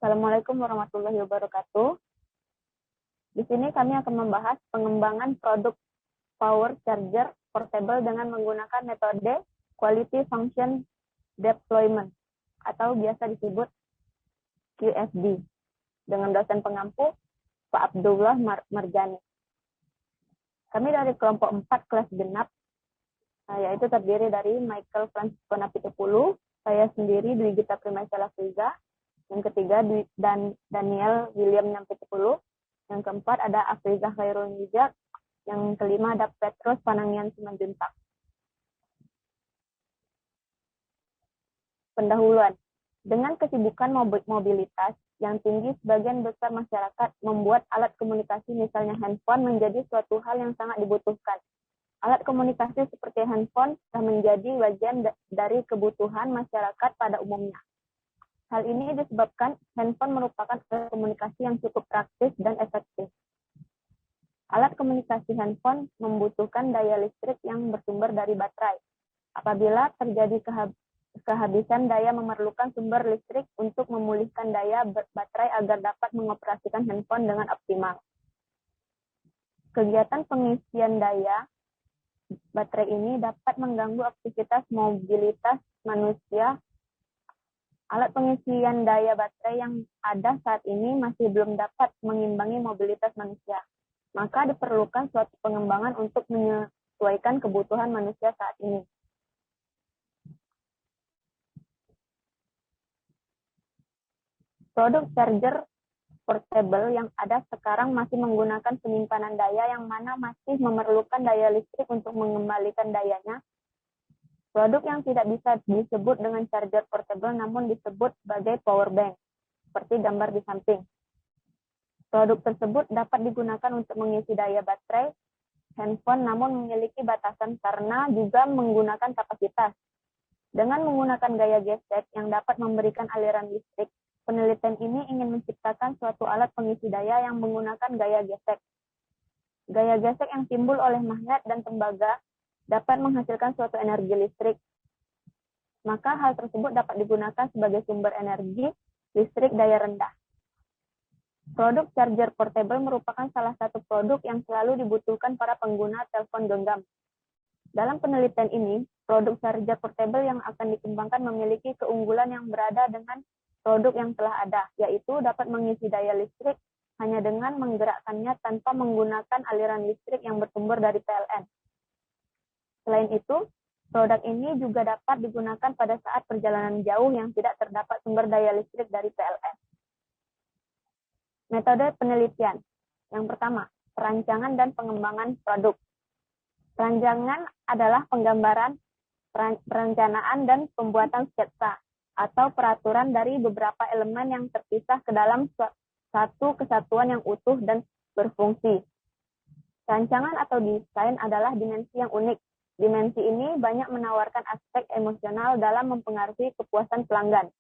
Assalamualaikum warahmatullahi wabarakatuh. Di sini kami akan membahas pengembangan produk power charger portable dengan menggunakan metode Quality Function Deployment atau biasa disebut QFD dengan dosen pengampu Pak Abdullah Marjani. Kami dari kelompok 4 kelas genap, yaitu terdiri dari Michael Francisco Napitupulu, saya sendiri Dwi Gita Primaisa Lafriza, yang ketiga Daniel William Napitupulu, yang keempat ada Afriza Khairul Nijak, yang kelima ada Petrus Panangian Simanjuntak. Pendahuluan. Dengan kesibukan mobilitas yang tinggi, sebagian besar masyarakat membuat alat komunikasi misalnya handphone menjadi suatu hal yang sangat dibutuhkan. Alat komunikasi seperti handphone telah menjadi bagian dari kebutuhan masyarakat pada umumnya. Hal ini disebabkan handphone merupakan alat komunikasi yang cukup praktis dan efektif. Alat komunikasi handphone membutuhkan daya listrik yang bersumber dari baterai. Apabila terjadi kehabisan daya, memerlukan sumber listrik untuk memulihkan daya baterai agar dapat mengoperasikan handphone dengan optimal. Kegiatan pengisian daya baterai ini dapat mengganggu aktivitas mobilitas manusia. Alat pengisian daya baterai yang ada saat ini masih belum dapat mengimbangi mobilitas manusia. Maka diperlukan suatu pengembangan untuk menyesuaikan kebutuhan manusia saat ini. Produk charger portable yang ada sekarang masih menggunakan penyimpanan daya yang mana masih memerlukan daya listrik untuk mengembalikan dayanya. Produk yang tidak bisa disebut dengan charger portable namun disebut sebagai power bank, seperti gambar di samping. Produk tersebut dapat digunakan untuk mengisi daya baterai handphone namun memiliki batasan karena juga menggunakan kapasitas. Dengan menggunakan gaya gesek yang dapat memberikan aliran listrik, penelitian ini ingin menciptakan suatu alat pengisi daya yang menggunakan gaya gesek. Gaya gesek yang timbul oleh magnet dan tembaga dapat menghasilkan suatu energi listrik. Maka hal tersebut dapat digunakan sebagai sumber energi listrik daya rendah. Produk charger portable merupakan salah satu produk yang selalu dibutuhkan para pengguna telepon genggam. Dalam penelitian ini, produk charger portable yang akan dikembangkan memiliki keunggulan yang berada dengan produk yang telah ada, yaitu dapat mengisi daya listrik hanya dengan menggerakkannya tanpa menggunakan aliran listrik yang bersumber dari PLN. Selain itu, produk ini juga dapat digunakan pada saat perjalanan jauh yang tidak terdapat sumber daya listrik dari PLN. Metode penelitian. Yang pertama, perancangan dan pengembangan produk. Perancangan adalah penggambaran, perencanaan, dan pembuatan sketsa atau peraturan dari beberapa elemen yang terpisah ke dalam satu kesatuan yang utuh dan berfungsi. Rancangan atau desain adalah dimensi yang unik. Dimensi ini banyak menawarkan aspek emosional dalam mempengaruhi kepuasan pelanggan.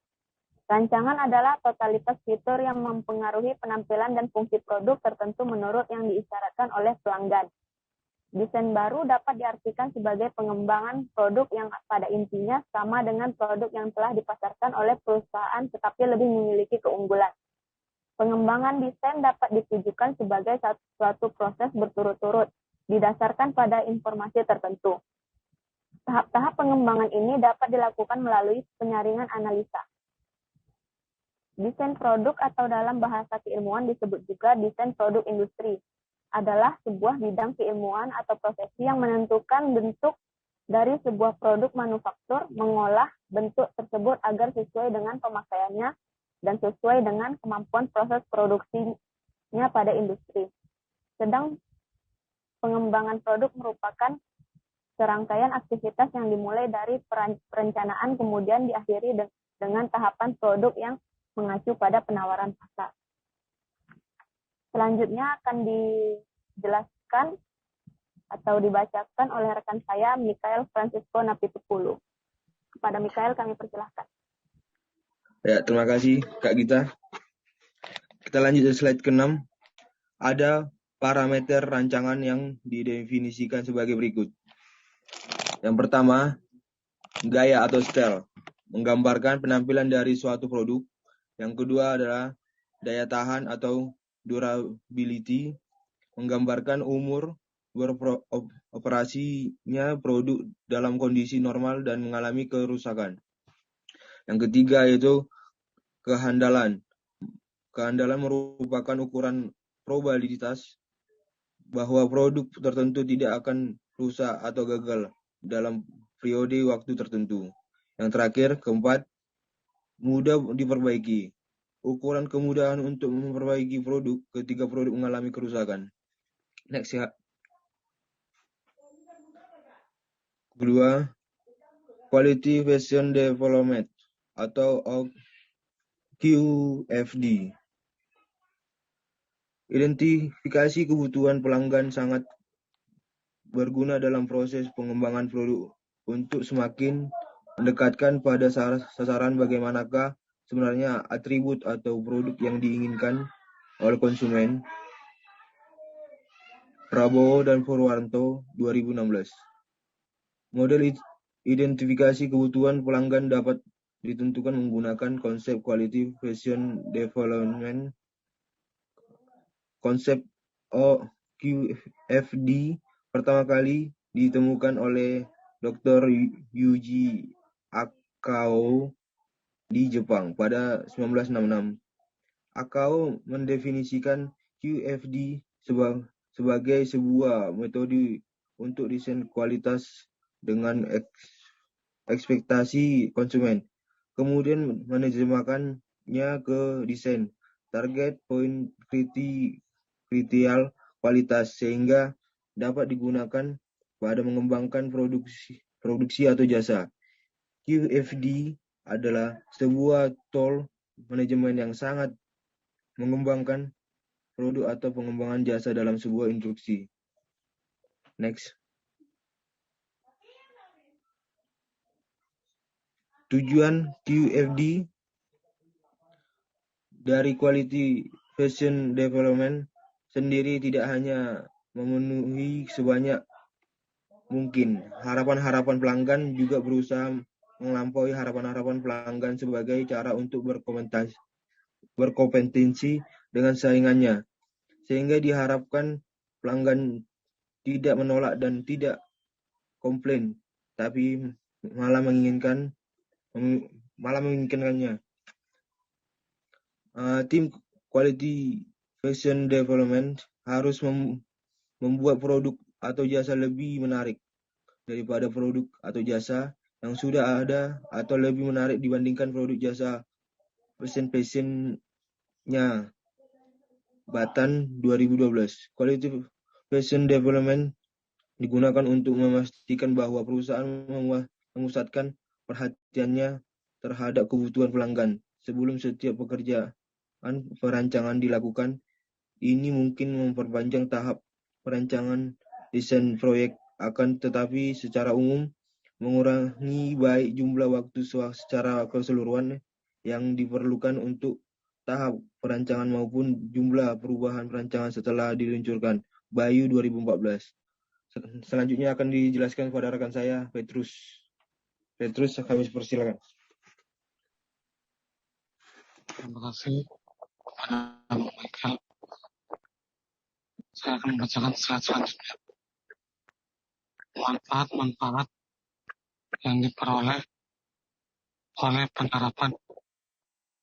Rancangan adalah totalitas fitur yang mempengaruhi penampilan dan fungsi produk tertentu menurut yang diisyaratkan oleh pelanggan. Desain baru dapat diartikan sebagai pengembangan produk yang pada intinya sama dengan produk yang telah dipasarkan oleh perusahaan tetapi lebih memiliki keunggulan. Pengembangan desain dapat ditujukan sebagai suatu proses berturut-turut, didasarkan pada informasi tertentu. Tahap-tahap pengembangan ini dapat dilakukan melalui penyaringan analisa. Desain produk atau dalam bahasa keilmuan disebut juga desain produk industri adalah sebuah bidang keilmuan atau profesi yang menentukan bentuk dari sebuah produk manufaktur, mengolah bentuk tersebut agar sesuai dengan pemakaiannya dan sesuai dengan kemampuan proses produksinya pada industri. Sedang pengembangan produk merupakan serangkaian aktivitas yang dimulai dari perencanaan kemudian diakhiri dengan tahapan produk yang mengacu pada penawaran pasar. Selanjutnya akan dijelaskan atau dibacakan oleh rekan saya, Michael Francisco Napitupulu. Kepada Michael kami persilahkan. Ya, terima kasih Kak Gita. Kita lanjut ke slide ke-6. Ada parameter rancangan yang didefinisikan sebagai berikut. Yang pertama, gaya atau style, menggambarkan penampilan dari suatu produk. Yang kedua adalah daya tahan atau durability, menggambarkan umur beroperasinya produk dalam kondisi normal dan mengalami kerusakan. Yang ketiga yaitu kehandalan. Kehandalan merupakan ukuran probabilitas bahwa produk tertentu tidak akan rusak atau gagal dalam periode waktu tertentu. Yang terakhir, keempat, mudah diperbaiki. Ukuran kemudahan untuk memperbaiki produk ketika produk mengalami kerusakan. Next ya. Kedua, Quality Version Development atau QFD. Identifikasi kebutuhan pelanggan sangat berguna dalam proses pengembangan produk untuk semakin mendekatkan pada sasaran bagaimanakah sebenarnya atribut atau produk yang diinginkan oleh konsumen. Prabowo dan Purwanto 2016. Model identifikasi kebutuhan pelanggan dapat ditentukan menggunakan konsep Quality Version Development. Konsep QFD pertama kali ditemukan oleh Dr. Yuji Akao di Jepang pada 1966. Akao mendefinisikan QFD sebagai sebuah metode untuk desain kualitas dengan ekspektasi konsumen, kemudian menerjemahkannya ke desain target point kritial kualitas sehingga dapat digunakan pada mengembangkan produksi atau jasa. QFD adalah sebuah tool manajemen yang sangat mengembangkan produk atau pengembangan jasa dalam sebuah instruksi. Next. Tujuan QFD dari Quality Version Development sendiri tidak hanya memenuhi sebanyak mungkin harapan-harapan pelanggan, juga berusaha melampaui harapan-harapan pelanggan sebagai cara untuk berkompetensi dengan saingannya, sehingga diharapkan pelanggan tidak menolak dan tidak komplain, tapi malah menginginkannya. Tim Quality Version Development harus membuat produk atau jasa lebih menarik daripada produk atau jasa yang sudah ada atau lebih menarik dibandingkan produk jasa passion-nya. Batan 2012. Quality Version Development digunakan untuk memastikan bahwa perusahaan memusatkan perhatiannya terhadap kebutuhan pelanggan sebelum setiap pekerjaan perancangan dilakukan. Ini mungkin memperpanjang tahap perancangan desain proyek, akan tetapi secara umum mengurangi baik jumlah waktu secara keseluruhan yang diperlukan untuk tahap perancangan maupun jumlah perubahan perancangan setelah diluncurkan. Bayu 2014. Selanjutnya akan dijelaskan kepada rekan saya, Petrus. Petrus, kami persilakan. Terima kasih kepada Michael. Saya akan membacakan slide selanjutnya. Manfaat-manfaat yang diperoleh oleh penerapan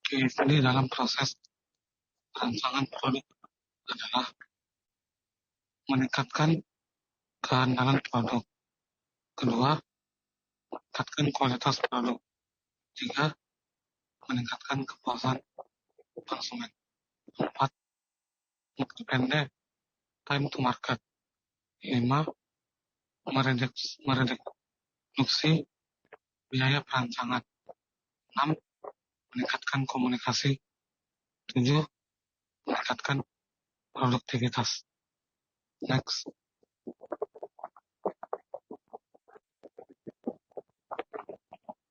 QFD dalam proses perancangan produk adalah meningkatkan kehandalan produk. Kedua, meningkatkan kualitas produk. Tiga, meningkatkan kepuasan konsumen. 4, memperpendek time to market. 5, mereduksi biaya perancangan. 6, meningkatkan komunikasi. 7, meningkatkan produktivitas. Next.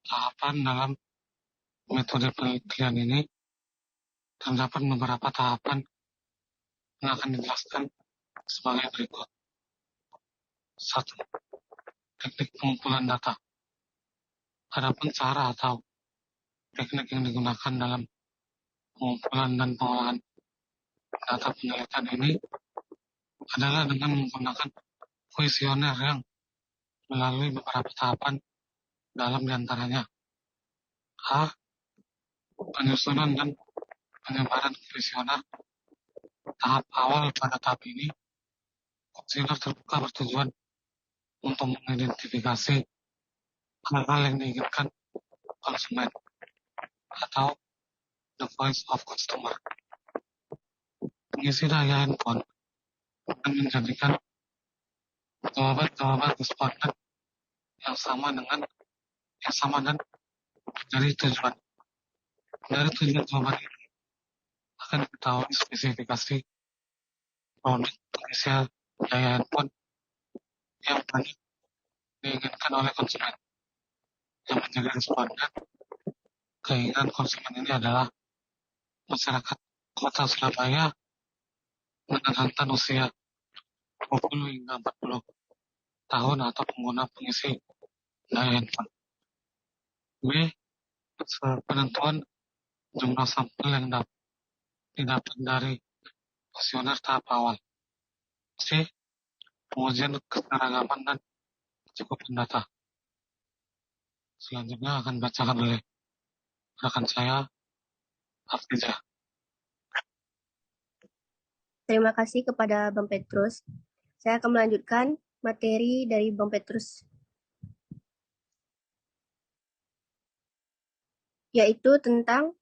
Tahapan dalam metode penelitian ini terdapat beberapa tahapan yang akan dijelaskan sebagai berikut. 1. Teknik pengumpulan data. Adapun cara atau teknik yang digunakan dalam Pengumpulan dan pengolahan data penelitian ini adalah dengan menggunakan kuesioner yang melalui beberapa tahapan dalam diantaranya A. Penyusunan dan penyebaran kuesioner. Tahap awal pada tahap ini, kuesioner terbuka bertujuan untuk mengidentifikasi hal-hal yang diinginkan konsumen atau the voice of customer. Pengisi daya handphone akan menjadikan jawaban-jawaban responden yang sama dan dari tujuan. Dari tujuan jawaban ini akan diketahui spesifikasi produk pengisi daya handphone yang banyak diinginkan oleh konsumen. Yang menjadi responden keinginan konsumen ini adalah masyarakat Kota Surabaya dengan rentan usia 20 hingga 40 tahun atau pengguna pengisi daya handphone. B. Penentuan jumlah sampel yang didapat dari kuesioner tahap awal. C. Pengujian keseragaman dan kecukupan data. Selanjutnya akan bacakan oleh rekan saya, Afrizah. Terima kasih kepada Bang Petrus. Saya akan melanjutkan materi dari Bang Petrus, yaitu tentang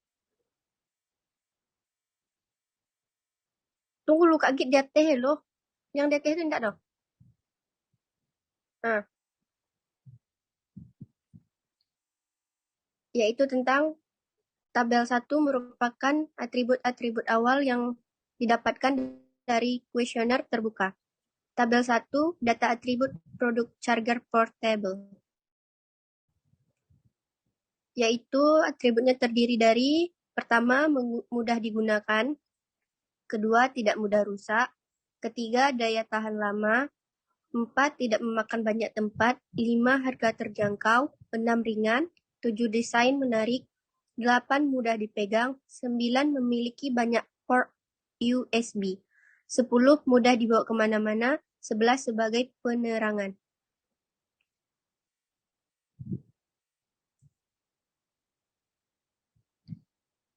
tunggu lu Kak Git di atas loh. Yang di atas itu enggak dah. Yaitu tentang tabel 1 merupakan atribut-atribut awal yang didapatkan dari kuesioner terbuka. Tabel 1, data atribut produk charger portable. Yaitu atributnya terdiri dari, pertama, mudah digunakan, kedua, tidak mudah rusak, ketiga, daya tahan lama, 4, tidak memakan banyak tempat, 5, harga terjangkau, 6, ringan, 7, desain menarik, 8, mudah dipegang, 9, memiliki banyak port USB, 10, mudah dibawa kemana-mana, 11, sebagai penerangan.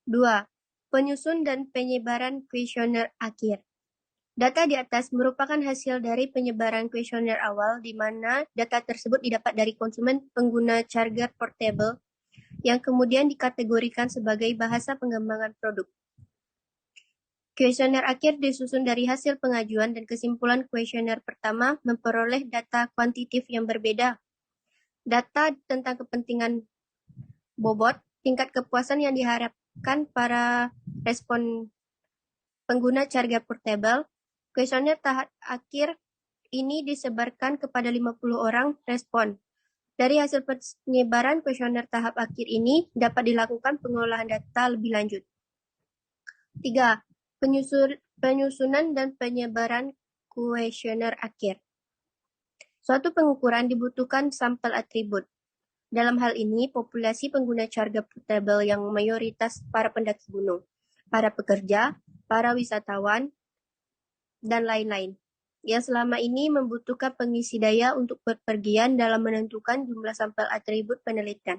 Dua, penyusun dan penyebaran kuesioner akhir. Data di atas merupakan hasil dari penyebaran kuesioner awal di mana data tersebut didapat dari konsumen pengguna charger portable yang kemudian dikategorikan sebagai bahasa pengembangan produk. Kuesioner akhir disusun dari hasil pengajuan dan kesimpulan kuesioner pertama memperoleh data kuantitatif yang berbeda. Data tentang kepentingan bobot, tingkat kepuasan yang diharapkan para respon pengguna charger portable. Kuesioner tahap akhir ini disebarkan kepada 50 orang respon. Dari hasil penyebaran kuesioner tahap akhir ini dapat dilakukan pengolahan data lebih lanjut. 3. Penyusunan dan penyebaran kuesioner akhir. Suatu pengukuran dibutuhkan sampel atribut. Dalam hal ini, populasi pengguna charger portable yang mayoritas para pendaki gunung, para pekerja, para wisatawan, dan lain-lain, yang selama ini membutuhkan pengisi daya untuk bepergian dalam menentukan jumlah sampel atribut penelitian.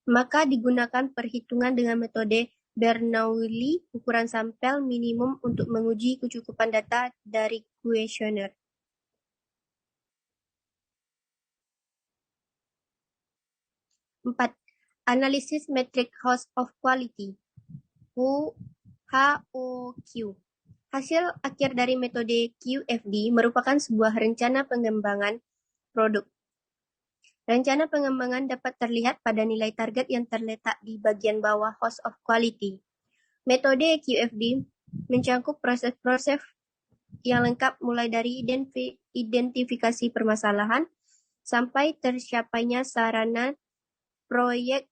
Maka digunakan perhitungan dengan metode Bernoulli, ukuran sampel minimum untuk menguji kecukupan data dari kuesioner. Empat, analisis metrik host of quality, HOQ. Hasil akhir dari metode QFD merupakan sebuah rencana pengembangan produk. Rencana pengembangan dapat terlihat pada nilai target yang terletak di bagian bawah host of quality. Metode QFD mencangkup proses-proses yang lengkap mulai dari identifikasi permasalahan sampai tercapainya sarana proyek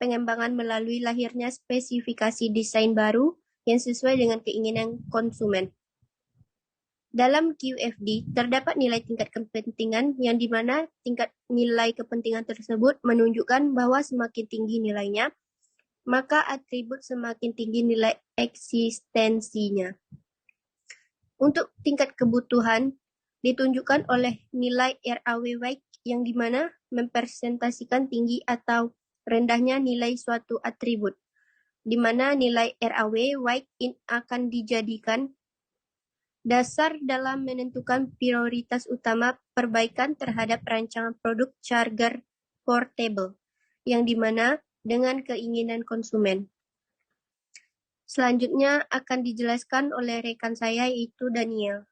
pengembangan melalui lahirnya spesifikasi desain baru yang sesuai dengan keinginan konsumen. Dalam QFD, terdapat nilai tingkat kepentingan yang di mana tingkat nilai kepentingan tersebut menunjukkan bahwa semakin tinggi nilainya, maka atribut semakin tinggi nilai eksistensinya. Untuk tingkat kebutuhan, ditunjukkan oleh nilai RAW Weight yang dimana mempresentasikan tinggi atau rendahnya nilai suatu atribut, di mana nilai RAW Weight akan dijadikan dasar dalam menentukan prioritas utama perbaikan terhadap rancangan produk charger portable, yang dimana dengan keinginan konsumen. Selanjutnya akan dijelaskan oleh rekan saya yaitu Daniel.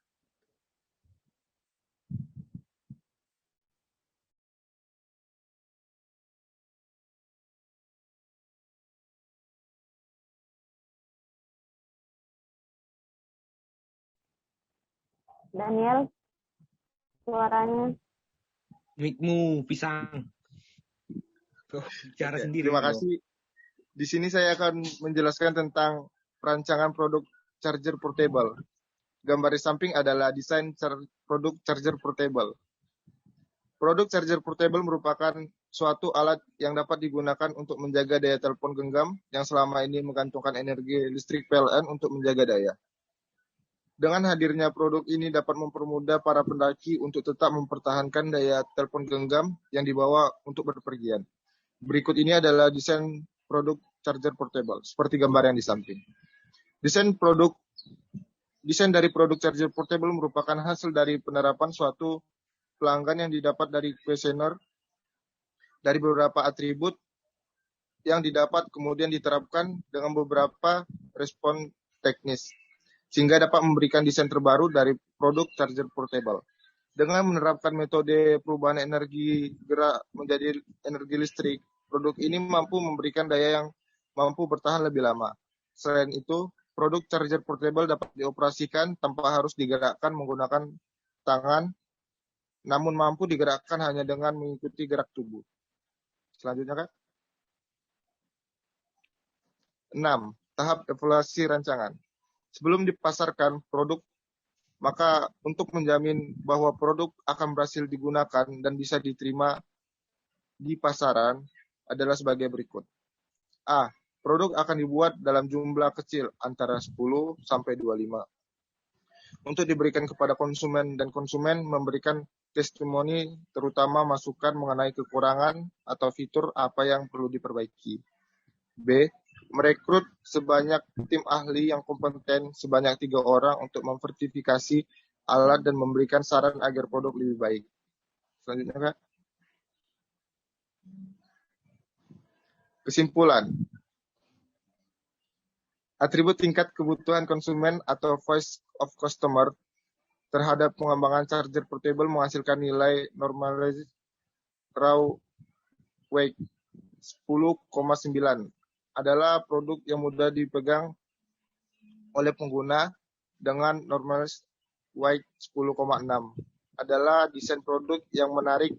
Daniel, suaranya. Mikmu pisang. Kau bicara Oke, sendiri. terima kau. kasih. Di sini saya akan menjelaskan tentang perancangan produk charger portable. Gambar di samping adalah desain produk charger portable. Produk charger portable merupakan suatu alat yang dapat digunakan untuk menjaga daya telepon genggam yang selama ini menggantungkan energi listrik PLN untuk menjaga daya. Dengan hadirnya produk ini dapat mempermudah para pendaki untuk tetap mempertahankan daya telepon genggam yang dibawa untuk berpergian. Berikut ini adalah desain produk charger portable, seperti gambar yang di samping. Desain dari produk charger portable merupakan hasil dari penerapan suatu pelanggan yang didapat dari kuesioner dari beberapa atribut yang didapat kemudian diterapkan dengan beberapa respon teknis, sehingga dapat memberikan desain terbaru dari produk charger portable. Dengan menerapkan metode perubahan energi gerak menjadi energi listrik, produk ini mampu memberikan daya yang mampu bertahan lebih lama. Selain itu, produk charger portable dapat dioperasikan tanpa harus digerakkan menggunakan tangan, namun mampu digerakkan hanya dengan mengikuti gerak tubuh. Selanjutnya, Kak. 6. Tahap evaluasi rancangan. Sebelum dipasarkan produk, maka untuk menjamin bahwa produk akan berhasil digunakan dan bisa diterima di pasaran adalah sebagai berikut. A. Produk akan dibuat dalam jumlah kecil antara 10 sampai 25. Untuk diberikan kepada konsumen dan konsumen memberikan testimoni terutama masukan mengenai kekurangan atau fitur apa yang perlu diperbaiki. B. Merekrut sebanyak tim ahli yang kompeten sebanyak 3 orang untuk memverifikasi alat dan memberikan saran agar produk lebih baik. Selanjutnya, Kak. Kesimpulan. Atribut tingkat kebutuhan konsumen atau voice of customer terhadap pengembangan charger portable menghasilkan nilai normalized raw weight 10,9 adalah produk yang mudah dipegang oleh pengguna dengan normalized weight 10,6 adalah desain produk yang menarik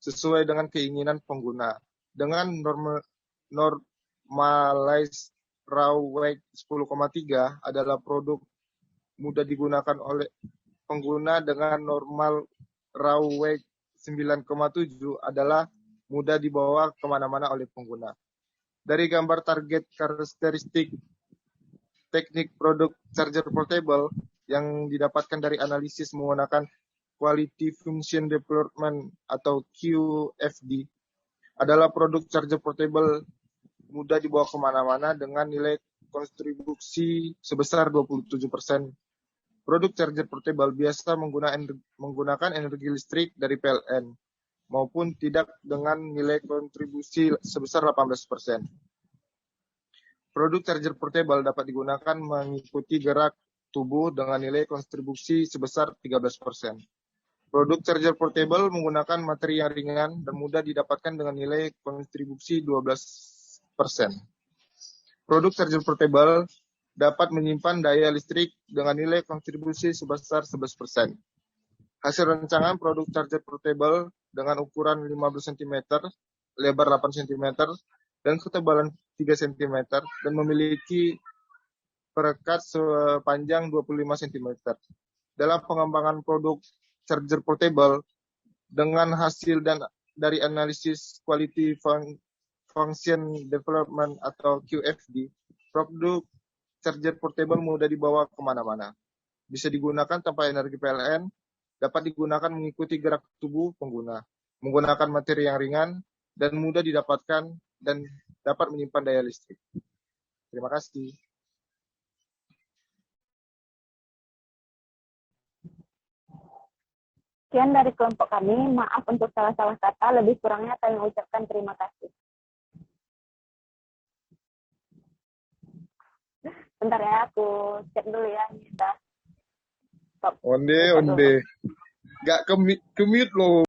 sesuai dengan keinginan pengguna. Dengan normalized raw weight 10,3 adalah produk mudah digunakan oleh pengguna dengan normal raw weight 9,7 adalah mudah dibawa kemana-mana oleh pengguna. Dari gambar target karakteristik teknik produk charger portable yang didapatkan dari analisis menggunakan Quality Function Development atau QFD adalah produk charger portable mudah dibawa kemana-mana dengan nilai kontribusi sebesar 27%. Produk charger portable biasa menggunakan energi listrik dari PLN maupun tidak dengan nilai kontribusi sebesar 18%. Produk charger portable dapat digunakan mengikuti gerak tubuh dengan nilai kontribusi sebesar 13%. Produk charger portable menggunakan materi yang ringan dan mudah didapatkan dengan nilai kontribusi 12%. Produk charger portable dapat menyimpan daya listrik dengan nilai kontribusi sebesar 11%. Hasil rancangan produk charger portable dengan ukuran 15 cm, lebar 8 cm, dan ketebalan 3 cm, dan memiliki perekat sepanjang 25 cm. Dalam pengembangan produk charger portable, dengan hasil dan dari analisis Quality function development atau QFD, produk charger portable mudah dibawa kemana-mana. Bisa digunakan tanpa energi PLN, dapat digunakan mengikuti gerak tubuh pengguna, menggunakan materi yang ringan, dan mudah didapatkan dan dapat menyimpan daya listrik. Terima kasih. Sekian dari kelompok kami. Maaf untuk salah-salah kata. Lebih kurangnya kami ucapkan terima kasih. Bentar ya, aku cek dulu ya. Ini udah stop. Onde. Gak kemit loh.